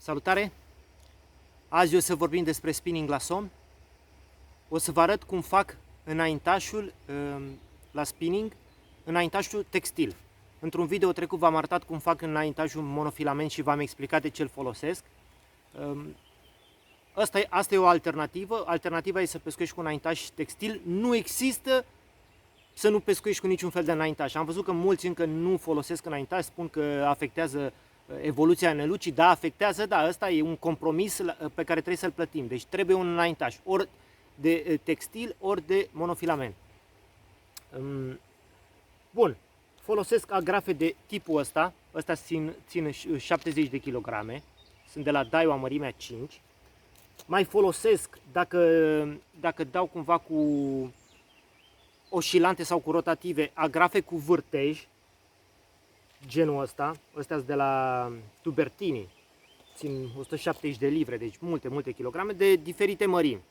Salutare! Azi o să vorbim despre spinning la somn. O să vă arăt cum fac înaintașul la spinning, înaintașul textil. Într-un video trecut v-am arătat cum fac înaintașul monofilament și v-am explicat de ce îl folosesc. Asta e o alternativă. Alternativa e să pescuiești cu înaintaș textil. Nu există să nu pescuiești cu niciun fel de înaintaș. Am văzut că mulți încă nu folosesc înaintaș, spun că afectează evoluția nelucii. Da, afectează, da, ăsta e un compromis pe care trebuie să-l plătim. Deci trebuie un înaintaș, ori de textil, ori de monofilament. Bun, folosesc agrafe de tipul ăsta. Ăsta țin 70 de kg. Sunt de la Daiwa mărimea 5. Mai folosesc, dacă dau cumva cu oscilante sau cu rotative, agrafe cu vârtej, genul ăsta. Ăstea sunt de la Tubertini, țin 170 de livre, deci multe kilograme, de diferite mărimi.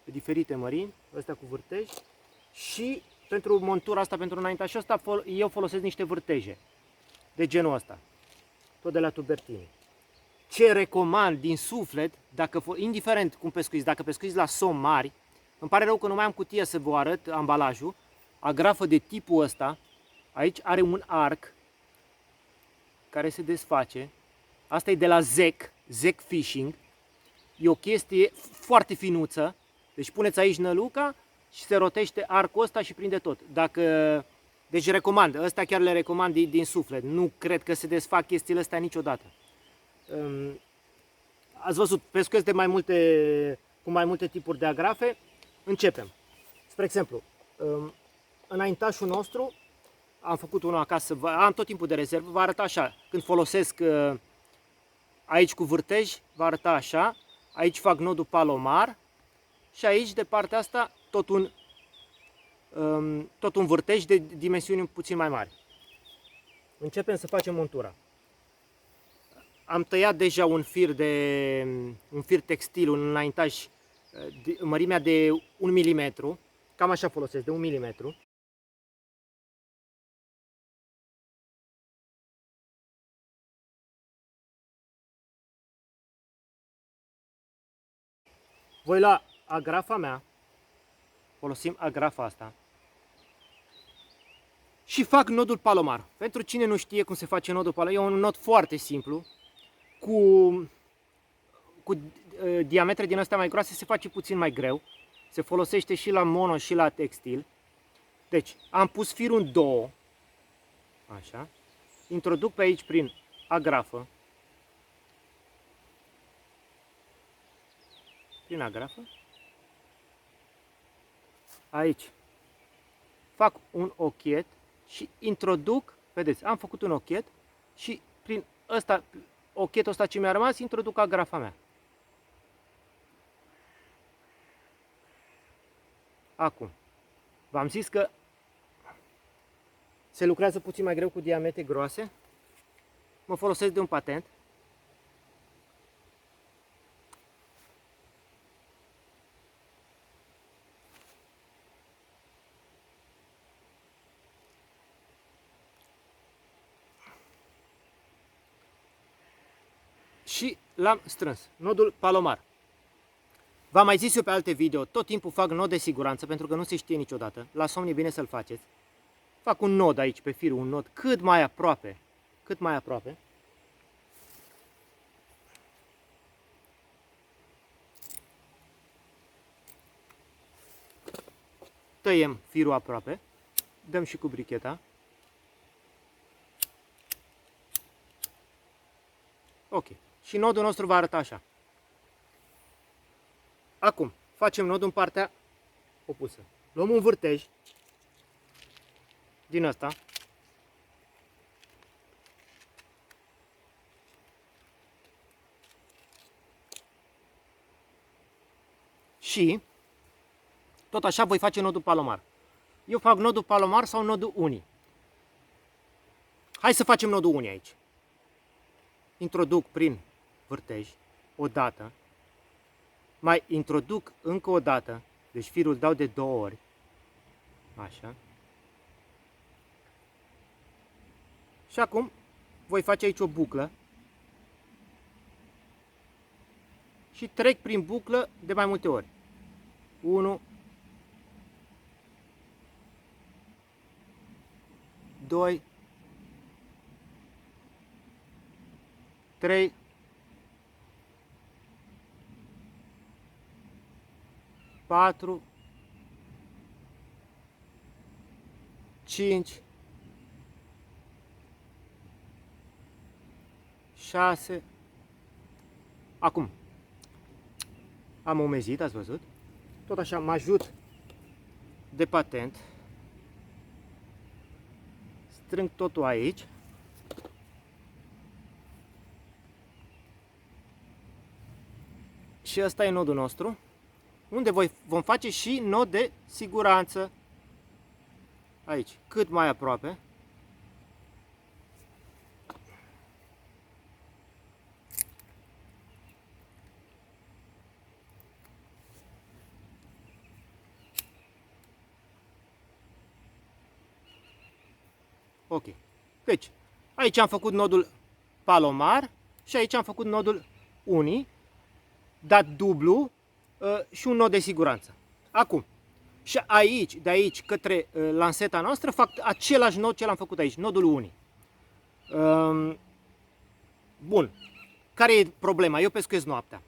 De diferite mărimi, ăstea cu vârtej. Și pentru montura asta, pentru înaintașul ăsta, eu folosesc niște vârteje de genul ăsta, tot de la Tubertini. Ce recomand din suflet, indiferent cum pescuiți, dacă pescuiți la somn mari, îmi pare rău că nu mai am cutie să vă arăt ambalajul, agrafă de tipul ăsta, aici are un arc care se desface, asta e de la Zec Fishing, e o chestie foarte finuță, deci puneți aici năluca și se rotește arcul ăsta și prinde tot. Deci recomand, ăsta chiar le recomand din suflet, nu cred că se desfac chestiile astea niciodată. Ați văzut, pescuiesc cu mai multe tipuri de agrafe. Începem. Spre exemplu, înaintașul nostru, am făcut unul acasă, am tot timpul de rezervă, va arăta așa. Când folosesc aici cu vârtej, va arăta așa. Aici fac nodul palomar și aici, de partea asta, tot un vârtej de dimensiuni puțin mai mari. Începem să facem montura. Am tăiat deja un fir textil, un înaintaș, mărimea de 1 mm, cam așa folosesc, de 1 mm. Voi lua agrafa mea, folosim agrafa asta și fac nodul palomar. Pentru cine nu știe cum se face nodul palomar, e un nod foarte simplu, cu diametre din astea mai groase se face puțin mai greu. Se folosește și la mono și la textil. Deci, am pus firul în două. Așa. Introduc pe aici prin agrafă. Prin agrafă. Aici. Fac un ochet și introduc, vedeți, am făcut un ochet și prin ochetul ăsta ce mi-a rămas, introduc agrafa mea. Acum, v-am zis că se lucrează puțin mai greu cu diametre groase. Mă folosesc de un patent. Și l-am strâns. Nodul palomar. V-am mai zis eu pe alte video, tot timpul fac nod de siguranță, pentru că nu se știe niciodată. La somn e bine să-l faceți. Fac un nod aici pe firul, un nod cât mai aproape. Cât mai aproape. Tăiem firul aproape. Dăm și cu bricheta. Ok. Și nodul nostru va arăta așa. Acum, facem nodul în partea opusă. Luăm un vârtej din ăsta. Și tot așa voi face nodul palomar. Eu fac nodul palomar sau nodul unii. Hai să facem nodul unii aici. Introduc prin vârtej o dată. Mai introduc încă o dată, deci firul dau de 2 ori, așa. Și acum voi face aici o buclă și trec prin buclă de mai multe ori. 1, 2, 3, 4, 5, 6. Acum am umezit, ați văzut? Tot așa mă ajut de patent. Strâng totul aici. Și ăsta e nodul nostru, unde vom face și nod de siguranță. Aici, cât mai aproape. Ok. Deci, aici am făcut nodul palomar și aici am făcut nodul unii, dat dublu și un nod de siguranță. Acum, și aici, de aici către lanseta noastră, fac același nod ce l-am făcut aici, nodul unii. Bun. Care e problema? Eu pescuiesc noaptea.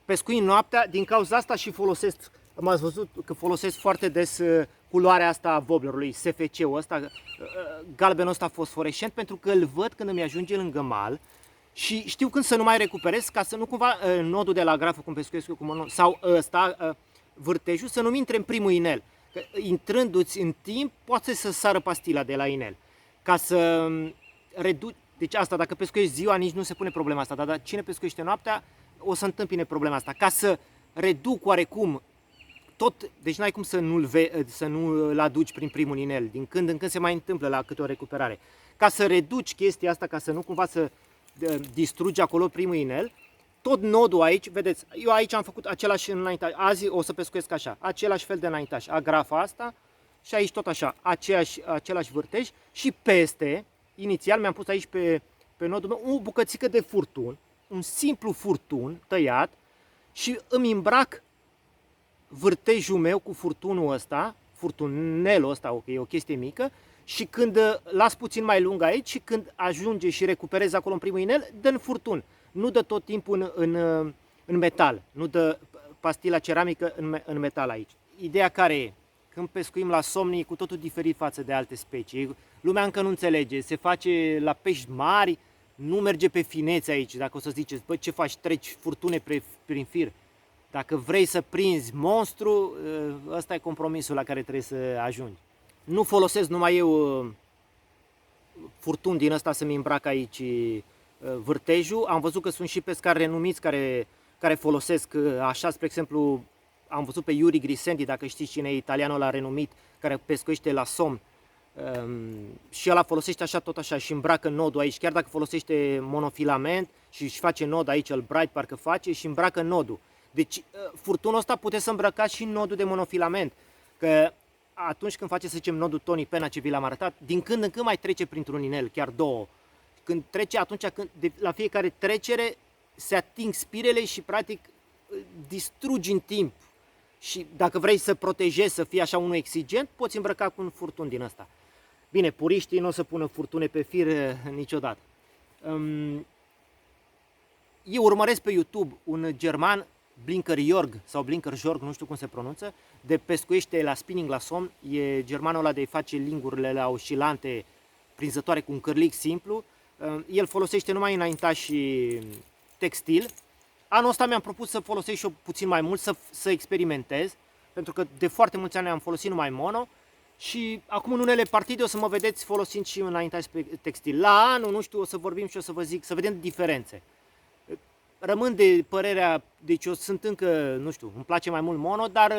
Pescuind noaptea, din cauza asta și folosesc, m-ați văzut că folosesc foarte des culoarea asta a wobblerului, SFC-ul ăsta, galbenul ăsta fosforescent, pentru că îl văd când îmi ajunge lângă mal și știu când să nu mai recuperez, ca să nu cumva nodul de la grafă, cum pescuiesc eu, sau ăsta, vârtejul, să nu-mi intre în primul inel. Că, intrându-ți în timp, poate să sară pastila de la inel. Ca să reduci, deci asta, dacă pescuiești ziua, nici nu se pune problema asta, dar cine pescuiește noaptea, o să întâmpine problema asta. Ca să reduc oarecum tot, deci n-ai cum să nu-l aduci prin primul inel, din când în când se mai întâmplă la câte o recuperare. Ca să reduci chestia asta, ca să nu cumva să distrugi acolo primul inel, tot nodul aici, vedeți, eu aici am făcut același înaintaș, azi o să pescuiesc așa, același fel de înaintaș, agrafa asta și aici tot așa, același vârtej și peste, inițial mi-am pus aici pe nodul meu o bucățică de furtun, un simplu furtun tăiat și îmi îmbrac vârtejul meu cu furtunul ăsta, furtunelul ăsta, ok, e o chestie mică, și când las puțin mai lung aici și când ajunge și recuperez acolo în primul inel, dă în furtun. Nu dă tot timpul în metal, nu dă pastila ceramică în metal aici. Ideea care e? Când pescuim la somni e cu totul diferit față de alte specii. Lumea încă nu înțelege, se face la pești mari, nu merge pe finețe aici. Dacă o să ziceți, bă, ce faci, treci furtune prin fir. Dacă vrei să prinzi monstru, ăsta e compromisul la care trebuie să ajungi. Nu folosesc numai eu furtun din ăsta să-mi îmbrac aici vârtejul. Am văzut că sunt și pescari renumiți care folosesc așa, spre exemplu, am văzut pe Yuri Grisendi, dacă știți cine e, italianul ăla renumit, care pescuiește la somn. Și ăla folosește așa, tot așa, și îmbracă nodul aici, chiar dacă folosește monofilament și își face nod aici, îl bright parcă face și îmbracă nodul. Deci furtunul ăsta puteți să îmbrăcați și nodul de monofilament, că atunci când face, să zicem, nodul Tony Pena ce vi l-am arătat, din când în când mai trece printr-un inel, chiar două. Când trece, atunci când la fiecare trecere se ating spirele și practic distrugi în timp. Și dacă vrei să protejezi, să fie așa unul exigent, poți îmbrăca cu un furtun din ăsta. Bine, puriștii nu o să pună furtune pe fir niciodată. Eu urmăresc pe YouTube un german, Blinker Jörg sau Blinker Jörg, nu știu cum se pronunță, de pescuiește la spinning la somn. E germanul ăla de face lingurile la oscilante prinzătoare cu un cârlic simplu. El folosește numai înaintaș și textil. Anul ăsta mi-am propus să folosesc și eu puțin mai mult, să experimentez, pentru că de foarte mulți ani am folosit numai mono și acum în unele partide o să mă vedeți folosind și înaintaș pe textil. La anul, nu știu, o să vorbim și o să vă zic, să vedem diferențe. Rămân de părerea, deci eu sunt încă, nu știu, îmi place mai mult mono, dar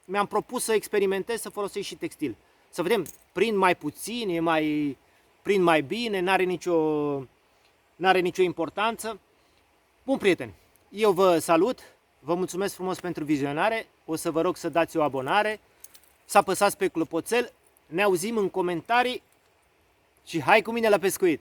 mi-am propus să experimentez, să folosesc și textil. Să vedem, prind mai puțin, prind mai bine, n-are nicio importanță. Bun, prieteni, eu vă salut, vă mulțumesc frumos pentru vizionare, o să vă rog să dați o abonare, să apăsați pe clopoțel, ne auzim în comentarii și hai cu mine la pescuit!